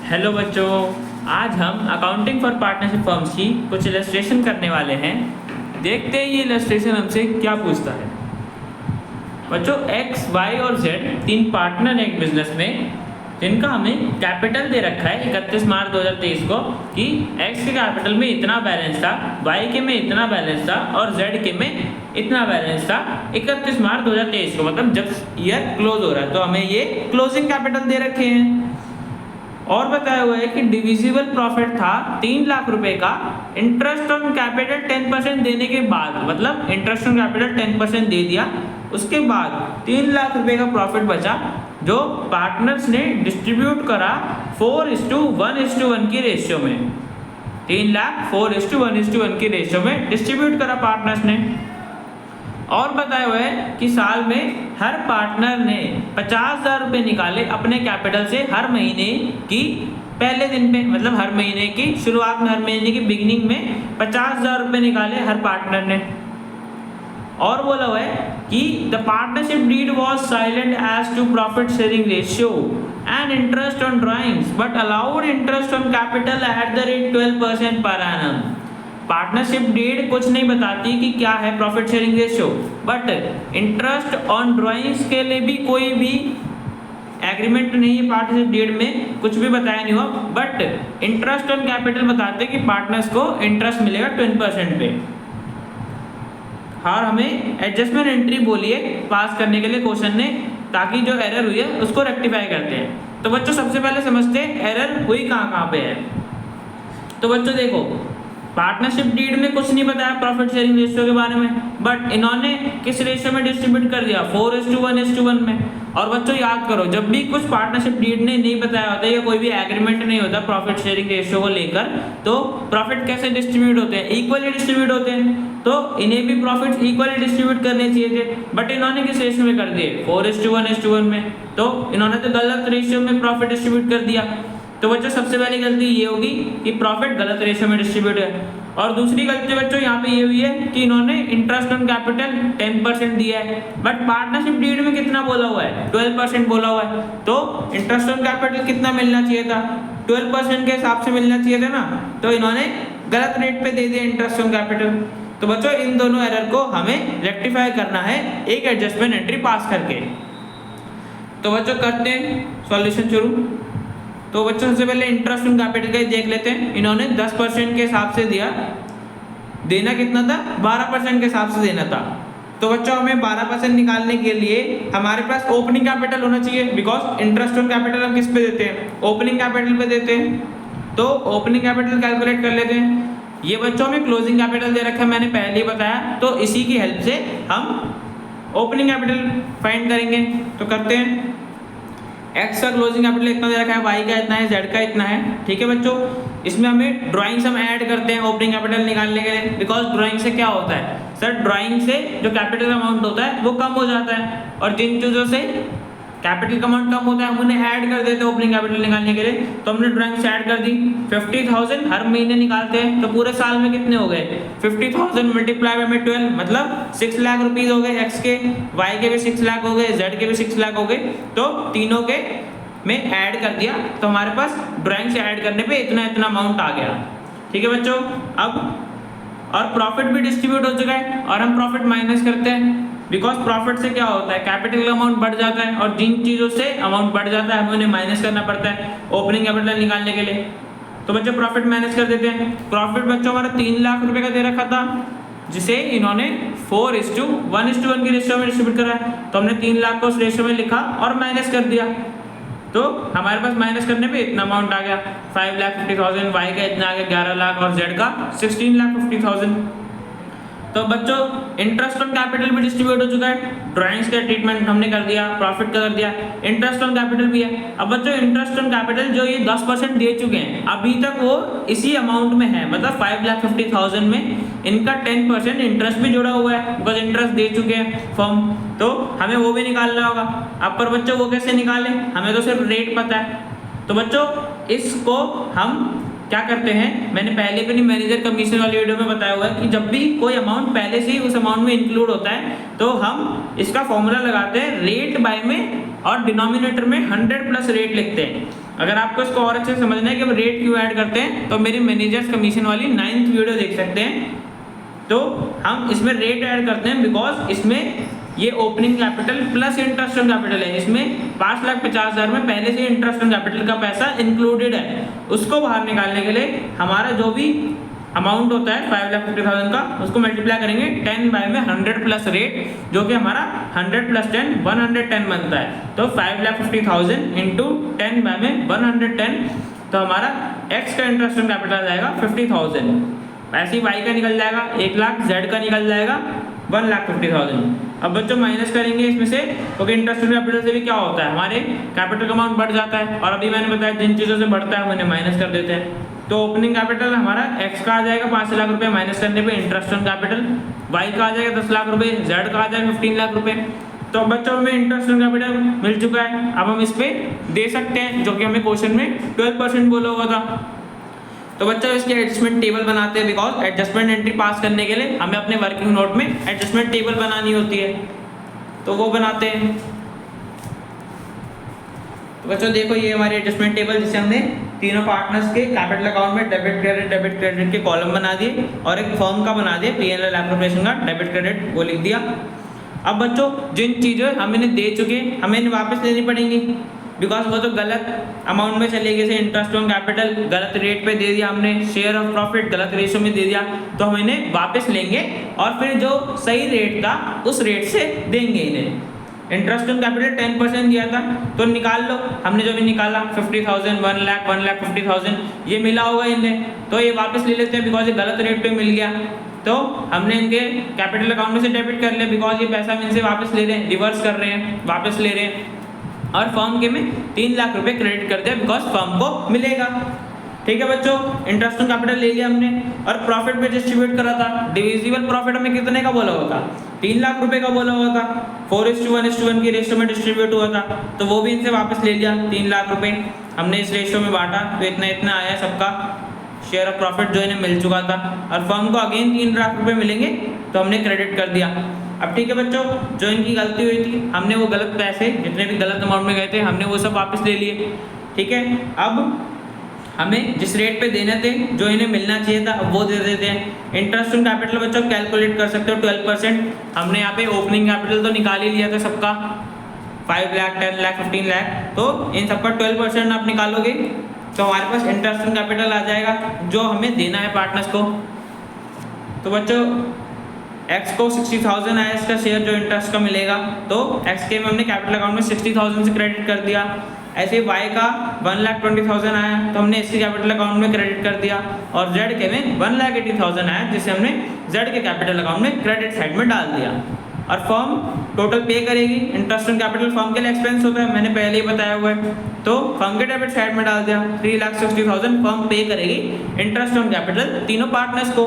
Hello बच्चों, आज हम अकाउंटिंग फॉर पार्टनरशिप फर्म्स की कुछ इलस्ट्रेशन करने वाले हैं। देखते हैं ये इलस्ट्रेशन हमसे क्या पूछता है। बच्चों, एक्स, वाई और जेड तीन पार्टनर हैं एक बिजनेस में, जिनका हमें कैपिटल दे रखा है 31 मार्च 2023 को कि एक्स के कैपिटल में इतना बैलेंस था, वाई के में इतना बैलेंस था और जेड के में इतना बैलेंस था 31 मार्च 2023 को, मतलब जब ईयर क्लोज हो रहा है। तो हमें ये क्लोजिंग कैपिटल दे रखे हैं और बताया हुआ है कि डिविजिबल प्रॉफिट था 3 लाख रुपए का इंटरेस्ट ऑन कैपिटल 10% देने के बाद, मतलब इंटरेस्ट ऑन कैपिटल 10% दे दिया, उसके बाद 3 लाख रुपए का प्रॉफिट बचा जो पार्टनर्स ने डिस्ट्रीब्यूट करा 4:1:1 की रेशियो में। 3 लाख 4:1:1 की रेशियो में डिस्ट्रीब्यूट करा पार्टनर्स ने। और बताया हुआ है कि साल में हर पार्टनर ने 50,000 रुपये निकाले अपने कैपिटल से हर महीने की पहले दिन पे, मतलब हर महीने की शुरुआत में, हर महीने की बिगिनिंग में 50,000 रुपये निकाले हर पार्टनर ने। और बोला हुआ है कि the partnership deed was silent as to profit sharing ratio and interest on drawings but allowed interest on capital at the rate 12% per annum. Partnership deed कुछ नहीं बताती कि क्या है profit sharing ratio, but interest on drawings के लिए भी कोई भी एग्रीमेंट नहीं है, पार्टनरशिप डीड में कुछ भी बताया नहीं हुआ, बट इंटरेस्ट ऑन कैपिटल बताते कि पार्टनर्स को इंटरेस्ट मिलेगा 10% पे। और हमें एडजस्टमेंट एंट्री बोलिए पास करने के लिए क्वेश्चन ने, ताकि जो एरर हुई है उसको रेक्टिफाई करते हैं। तो बच्चों सबसे पहले समझते हैं एरर हुई कहाँ पे है। तो बच्चों देखो, पार्टनरशिप डीड में कुछ नहीं बताया प्रॉफिट शेयरिंग रेशियो के बारे में, बट इन्होंने किस रेशियो में डिस्ट्रीब्यूट कर दिया, 4:1:1 में। और बच्चों याद करो, जब भी कुछ पार्टनरशिप डीड ने नहीं बताया होता या कोई भी एग्रीमेंट नहीं होता प्रॉफिट शेयरिंग रेशियो को लेकर, तो प्रॉफिट कैसे डिस्ट्रीब्यूट होते हैं, इक्वली डिस्ट्रीब्यूट होते हैं। तो इन्हें भी प्रॉफिट इक्वली डिस्ट्रीब्यूट करने चाहिए थे, बट इन्होंने किस रेशियो में कर दिए, 4:1:1 में। तो इन्होंने तो गलत रेशियो में प्रॉफिट डिस्ट्रीब्यूट कर दिया। तो बच्चों सबसे पहली गलती ये होगी कि प्रॉफिट गलत रेशियो में डिस्ट्रीब्यूट है। और दूसरी गलती बच्चों यहाँ पे ये हुई है कि इन्होंने इंटरेस्ट ऑन कैपिटल 10% दिया है, बट पार्टनरशिप डीड में कितना बोला हुआ है, 12% बोला हुआ है। तो इंटरेस्ट ऑन कैपिटल कितना मिलना चाहिए था, 12% के हिसाब से मिलना चाहिए था ना, तो इन्होंने गलत रेट पे दे दिया इंटरेस्ट ऑन कैपिटल। तो बच्चों इन दोनों एरर को हमें रेक्टिफाई करना है एक एडजस्टमेंट एंट्री पास करके। तो बच्चों करते हैं सॉल्यूशन शुरू। तो बच्चों सबसे पहले इंटरेस्ट ऑन कैपिटल का देख लेते हैं। इन्होंने 10% के हिसाब से दिया, देना कितना था, 12% के हिसाब से देना था। तो बच्चों हमें 12% निकालने के लिए हमारे पास ओपनिंग कैपिटल होना चाहिए, बिकॉज इंटरेस्ट ऑन कैपिटल हम किस पे देते हैं, ओपनिंग कैपिटल पे देते हैं। तो ओपनिंग कैपिटल कैलकुलेट कर लेते हैं। ये बच्चों में क्लोजिंग कैपिटल दे रखा है, मैंने पहले ही बताया, तो इसी की हेल्प से हम ओपनिंग कैपिटल फाइंड करेंगे। तो करते हैं, एक्स का क्लोजिंग कैपिटल इतना दे रखा है, वाई का इतना है, जेड का इतना है। ठीक है बच्चों, इसमें हमें ड्राइंग्स हम ऐड करते हैं ओपनिंग कैपिटल निकालने के लिए, बिकॉज ड्राइंग से क्या होता है सर, ड्राइंग से जो कैपिटल अमाउंट होता है वो कम हो जाता है, और जिन चीज़ों से कैपिटल का अमाउंट कम होता है हम उन्हें ऐड कर देते हैं ओपनिंग कैपिटल निकालने के लिए। तो हमने ड्राइंग से ऐड कर दी, 50,000 हर महीने निकालते हैं, तो पूरे साल में कितने हो गए, 50,000 मल्टीप्लाई बाय 12, मतलब 6 लाख रुपीज़ हो गए एक्स के, वाई के भी 6 लाख हो गए, जेड के भी 6 लाख हो गए। तो तीनों के में ऐड कर दिया, तो हमारे पास ड्राइंग से ऐड करने पे इतना इतना अमाउंट आ गया। ठीक है बच्चों, अब और प्रॉफिट भी डिस्ट्रीब्यूट हो चुका है, और हम प्रॉफिट माइनस करते हैं, बिकॉज प्रॉफिट से क्या होता है, कैपिटल का अमाउंट बढ़ जाता है, और जिन चीज़ों से अमाउंट बढ़ जाता है हमें उन्हें माइनस करना पड़ता है ओपनिंग कैपिटल निकालने के लिए। तो बच्चों प्रॉफिट माइनस कर देते हैं। प्रॉफिट बच्चों हमारा 3 लाख रुपए का दे रखा था, जिसे इन्होंने 4:1:1 की रेशियो में डिस्ट्रीब्यूट करा है। तो हमने 3 लाख को उस रेशियो में लिखा और माइनस कर दिया, तो हमारे पास माइनस करने पे इतना अमाउंट आ गया 5,50,000, वाई का इतना आ गया 11 लाख और जेड का 16,50,000। तो बच्चों इंटरेस्ट ऑन कैपिटल भी डिस्ट्रीब्यूट हो चुका है, ड्राइंग्स का ट्रीटमेंट हमने कर दिया, प्रॉफिट का कर दिया, इंटरेस्ट ऑन कैपिटल भी है। अब बच्चों इंटरेस्ट ऑन कैपिटल जो ये 10% दे चुके हैं, अभी तक वो इसी अमाउंट में है, मतलब 5,50,000 में इनका 10% इंटरेस्ट भी जुड़ा हुआ है, बिकॉज इंटरेस्ट दे चुके हैं फर्म, तो हमें वो भी निकालना होगा। अब पर बच्चों वो कैसे निकालें, हमें तो सिर्फ रेट पता है। तो बच्चों इसको हम क्या करते हैं, मैंने पहले भी मैनेजर कमीशन वाली वीडियो में बताया हुआ है कि जब भी कोई अमाउंट पहले से ही उस अमाउंट में इंक्लूड होता है तो हम इसका फॉर्मूला लगाते हैं रेट बाय में, और डिनोमिनेटर में 100 प्लस रेट लिखते हैं। अगर आपको इसको और अच्छे से समझना है कि हम रेट क्यों ऐड करते हैं तो मेरी मैनेजर्स कमीशन वाली 9th वीडियो देख सकते हैं। तो हम इसमें रेट ऐड करते हैं बिकॉज इसमें ये opening capital plus interest on capital है। इसमें 5,50,000 में पहले से इंटरेस्ट ऑन कैपिटल का पैसा इंक्लूडेड है। उसको बाहर निकालने के लिए हमारा जो भी अमाउंट होता है 5,50,000 का, उसको मल्टीप्लाई करेंगे 10 बाय में 100 प्लस रेट, जो कि हमारा 100 प्लस 10 110 बनता है। तो 5,50,000 इंटू 10 बाय में 110, तो हमारा x का इंटरेस्ट ऑन कैपिटल आ जाएगा 50,000। ऐसे ही y का निकल जाएगा 1 लाख, z का निकल जाएगा 1,50,000। अब बच्चों माइनस करेंगे इसमें से, क्योंकि इंटरेस्ट ऑन कैपिटल से भी क्या होता है, हमारे कैपिटल का अमाउंट बढ़ जाता है। और अभी मैंने बताया जिन चीज़ों से बढ़ता है मैंने माइनस कर देते हैं। तो ओपनिंग कैपिटल हमारा x का आ जाएगा 5 लाख रुपए, माइनस करने पे इंटरेस्ट ऑन कैपिटल। y का आ जाएगा 10 लाख रुपए, z का आ जाएगा 15 लाख रुपए। तो बच्चों हमें इंटरेस्ट ऑन कैपिटल मिल चुका है। अब हम इस पे दे सकते हैं, जो कि हमें क्वेश्चन में 12% बोला हुआ था। तो बच्चों इसकी एडजस्टमेंट टेबल बनाते हैं, बिकॉज एडजस्टमेंट एंट्री पास करने के लिए हमें अपने वर्किंग नोट में एडजस्टमेंट टेबल बनानी होती है, तो वो बनाते हैं। तो बच्चों देखो ये हमारी एडजस्टमेंट टेबल, जिसे हमने तीनों पार्टनर्स के कैपिटल अकाउंट में डेबिट क्रेडिट के कॉलम बना दिए और एक फर्म का बना दिया P&L एप्रोप्रिएशन का डेबिट क्रेडिट, वो लिख दिया। अब बच्चों जिन चीज़ें हम इन्हें दे चुके हमें इन्हें वापस लेनी पड़ेंगी, बिकॉज वो तो गलत अमाउंट में चले गए। जैसे इंटरेस्ट ऑन कैपिटल गलत रेट पे दे दिया हमने, शेयर ऑफ प्रॉफिट गलत रेशो में दे दिया, तो हम इन्हें वापस लेंगे और फिर जो सही रेट था उस रेट से देंगे इन्हें। इंटरेस्ट ऑन कैपिटल 10% दिया था, तो निकाल लो, हमने जो भी निकाला 50,000, 1 लाख, 1,50,000 ये मिला होगा इन्हें, तो ये वापस ले लेते हैं बिकॉज ये गलत रेट पे मिल गया। तो हमने इनके कैपिटल अकाउंट में से डेबिट कर लिया, बिकॉज ये पैसा हम इनसे वापस ले रहे हैं, रिवर्स कर रहे हैं, वापस ले रहे हैं। और फर्म के में 3 लाख रुपए क्रेडिट कर दिया, बिकॉज फर्म को मिलेगा। ठीक है बच्चों, इंटरेस्ट ऑन कैपिटल ले लिया हमने और प्रॉफिट पे डिस्ट्रीब्यूट करा था। डिविजिबल प्रॉफिट हमें कितने का बोला हुआ था, 3 लाख रुपए का बोला हुआ था, 4:1:1 की रेशियो में डिस्ट्रीब्यूट हुआ था, तो वो भी इनसे वापस ले लिया। 3 लाख रुपए हमने इस रेशियो में बांटा, तो इतना इतना आया सबका शेयर ऑफ प्रॉफिट जो इन्हें मिल चुका था। और फर्म को अगेन 3 लाख रुपए मिलेंगे, तो हमने क्रेडिट कर दिया। अब ठीक है बच्चों, जो इनकी गलती हुई थी, हमने वो गलत पैसे जितने भी गलत अमाउंट में गए थे हमने वो सब वापस ले लिए। ठीक है, अब हमें जिस रेट पे देने थे, जो इन्हें मिलना चाहिए था, वो दे देते हैं। इंटरेस्ट ऑन कैपिटल बच्चों कैलकुलेट कर सकते हो 12%। हमने यहाँ पे ओपनिंग कैपिटल तो निकाल ही लिया था सबका, 5 लाख, 10 लाख, 15 लाख, तो इन सबका 12% आप निकालोगे तो हमारे पास इंटरेस्ट ऑन कैपिटल आ जाएगा जो हमें देना है पार्टनर्स को। तो बच्चों x को 60,000 आया इसका शेयर जो इंटरेस्ट का मिलेगा, तो x के में हमने कैपिटल अकाउंट में 60,000 से क्रेडिट कर दिया। ऐसे y का 1,20,000 आया, तो हमने इसके कैपिटल अकाउंट में क्रेडिट कर दिया। और z के में 1,80,000 आया, जिसे हमने z के कैपिटल अकाउंट में क्रेडिट साइड में डाल दिया। और फर्म टोटल पे करेगी। इंटरेस्ट ऑन कैपिटल फर्म के लिए एक्सपेंस होता है, मैंने पहले ही बताया हुआ है, तो फर्म के डेबिट साइड में डाल दिया। 3,60,000 फर्म पे करेगी इंटरेस्ट ऑन कैपिटल तीनों पार्टनर्स को।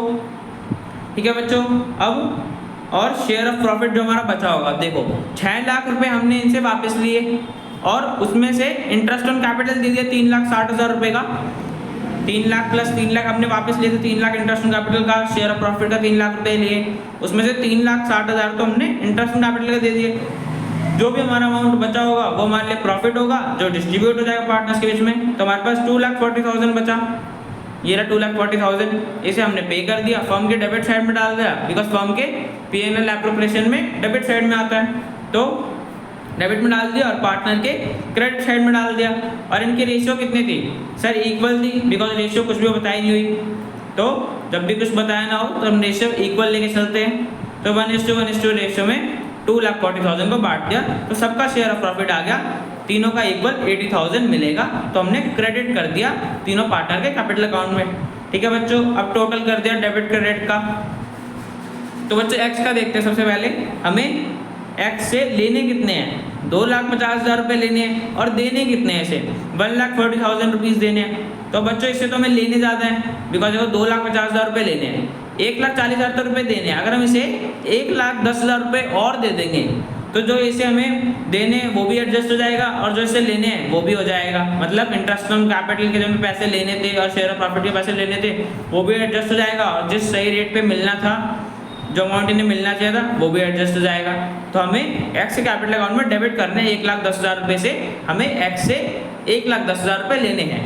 ठीक है बच्चों, अब और शेयर ऑफ प्रॉफिट जो हमारा बचा होगा, देखो 6 लाख रुपए हमने इनसे वापस लिए और उसमें से इंटरेस्ट ऑन कैपिटल दे दिया 3,60,000 रुपए का। 3 लाख प्लस 3 लाख हमने वापस लिए थे, 3 लाख इंटरेस्ट ऑन कैपिटल का, शेयर ऑफ प्रॉफिट का 3 लाख रुपए लिए, उसमें से 3,60,000 तो हमने इंटरेस्ट ऑन कैपिटल का दे दिए। जो भी हमारा अमाउंट बचा होगा वो हमारे लिए प्रॉफिट होगा, जो डिस्ट्रीब्यूट हो जाएगा पार्टनर्स के बीच में। तो हमारे पास 2,40,000 बचा, ये रहा 2,40,000, इसे हमने पे कर दिया, फर्म के डेबिट साइड में डाल दिया, बिकॉज फर्म के P&L एप्रोप्रिएशन में डेबिट साइड में आता है, तो डेबिट में डाल दिया और पार्टनर के क्रेडिट साइड में डाल दिया। और इनकी रेशियो कितनी थी सर, इक्वल थी, बिकॉज रेशियो कुछ भी बताई नहीं हुई। तो जब भी कुछ बताया ना हो तो हम रेशियो इक्वल लेके चलते हैं। तो 1:1 रेशियो में 2,40,000 को बांट दिया, तो सबका शेयर ऑफ प्रॉफिट आ गया, तीनों का इक्वल 80,000 मिलेगा, तो हमने क्रेडिट कर दिया तीनों पार्टनर के कैपिटल अकाउंट में। ठीक है बच्चों, अब टोटल कर दिया डेबिट क्रेडिट का। तो बच्चों एक्स का देखते हैं। सबसे पहले हमें एक्स से लेने कितने हैं, 2,50,000 रुपये लेने हैं और देने कितने हैं, इसे 1,40,000 रुपीज़ देने हैं। तो बच्चों इससे तो हमें लेने ज़्यादा है, बिकॉज देखो 2,50,000 रुपये लेने हैं, 1,40,000 रुपये देने हैं। अगर हम इसे 1,10,000 रुपये और दे देंगे तो जो इसे हमें देने हैं वो भी एडजस्ट हो जाएगा और जो इसे लेने हैं वो भी हो जाएगा। मतलब इंटरेस्ट ऑन कैपिटल के जो हमें पैसे लेने थे और शेयर ऑफ प्रॉफिट के पैसे लेने थे वो भी एडजस्ट हो जाएगा, और जिस सही रेट पे मिलना था, जो अमाउंट इन्हें मिलना चाहिए था, वो भी एडजस्ट हो जाएगा। तो हमें एक्स के कैपिटल अकाउंट में डेबिट करने 1,10,000 रुपये से हमें एक्स से 1,10,000 रुपये लेने हैं।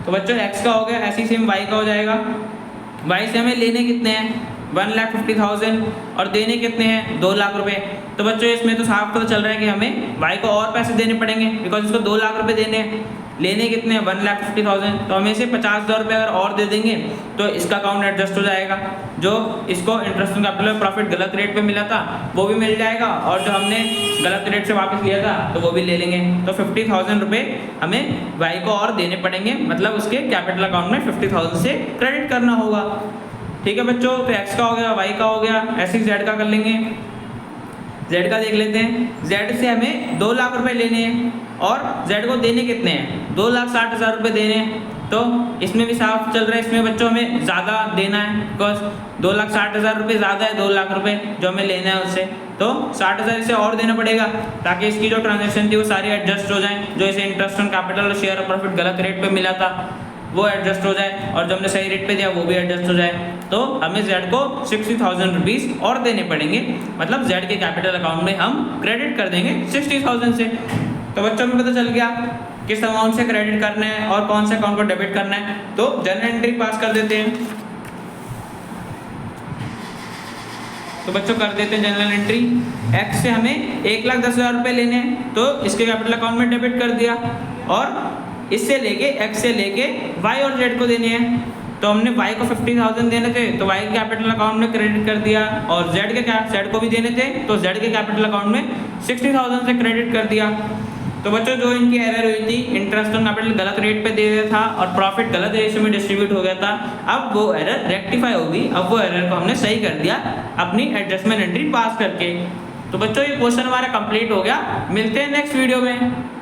तो बच्चों x का हो गया, ऐसे सेम y का हो जाएगा। y से हमें लेने कितने हैं 1,50,000 और देने कितने हैं 2 लाख रुपए। तो बच्चों इसमें तो साफ पता चल रहा है कि हमें y को और पैसे देने पड़ेंगे, बिकॉज इसको 2 लाख रुपए देने हैं। लेने कितने हैं 1,50,000, तो हमें से 50,000 रुपये अगर और दे देंगे तो इसका अकाउंट एडजस्ट हो जाएगा। जो इसको इंटरेस्ट ऑन कैपिटल प्रॉफिट गलत रेट पे मिला था वो भी मिल जाएगा, और जो हमने गलत रेट से वापस लिया था तो वो भी ले लेंगे। तो 50,000 रुपये हमें y को और देने पड़ेंगे, मतलब उसके कैपिटल अकाउंट में 50,000 से क्रेडिट करना होगा। ठीक है बच्चों, तो x का हो गया, y का हो गया, ऐसे ही z का कर लेंगे। z का देख लेते हैं। z से हमें 2 लाख रुपए लेने हैं और z को देने कितने हैं 2,60,000 रुपये देने हैं। तो इसमें भी साफ चल रहा है, इसमें बच्चों हमें ज़्यादा देना है, बिकॉज 2,60,000 रुपये ज़्यादा है 2 लाख रुपये जो हमें लेना है उससे, तो 60,000 इसे और देना पड़ेगा ताकि इसकी जो ट्रांजेक्शन थी वो सारी एडजस्ट हो जाए। जो इसे इंटरेस्ट ऑन कैपिटल और शेयर प्रॉफिट गलत रेट पे मिला था वो एडजस्ट हो जाए, और जो हमने सही रेट पे दिया वो भी एडजस्ट हो जाए। तो हमें z को 60,000 रुपीज़ और देने पड़ेंगे, मतलब z के कैपिटल अकाउंट में हम क्रेडिट कर देंगे 60,000 से। तो बच्चों में पता चल गया किस अमाउंट से क्रेडिट करना है और कौन से अकाउंट को डेबिट करना है। तो जनरल एंट्री पास कर देते हैं। तो बच्चों कर देते हैं जनरल एंट्री। x से हमें 1,10,000 रुपये लेने हैं तो इसके कैपिटल अकाउंट में डेबिट कर दिया, और इससे लेके x से लेके y और z को देने हैं। तो हमने y को 50,000 देने थे तो y के कैपिटल अकाउंट में क्रेडिट कर दिया, और z को भी देने थे तो z के कैपिटल अकाउंट में 60,000 से क्रेडिट कर दिया। तो बच्चों जो इनकी एरर हुई थी, इंटरेस्ट ऑन कैपिटल गलत रेट पे दे दिया था और प्रॉफिट गलत रेशियो में डिस्ट्रीब्यूट हो गया था, अब वो एरर रेक्टिफाई होगी। अब वो एरर को हमने सही कर दिया अपनी एडजस्टमेंट एंट्री पास करके। तो बच्चों ये क्वेश्चन हमारा कंप्लीट हो गया। मिलते हैं नेक्स्ट वीडियो में।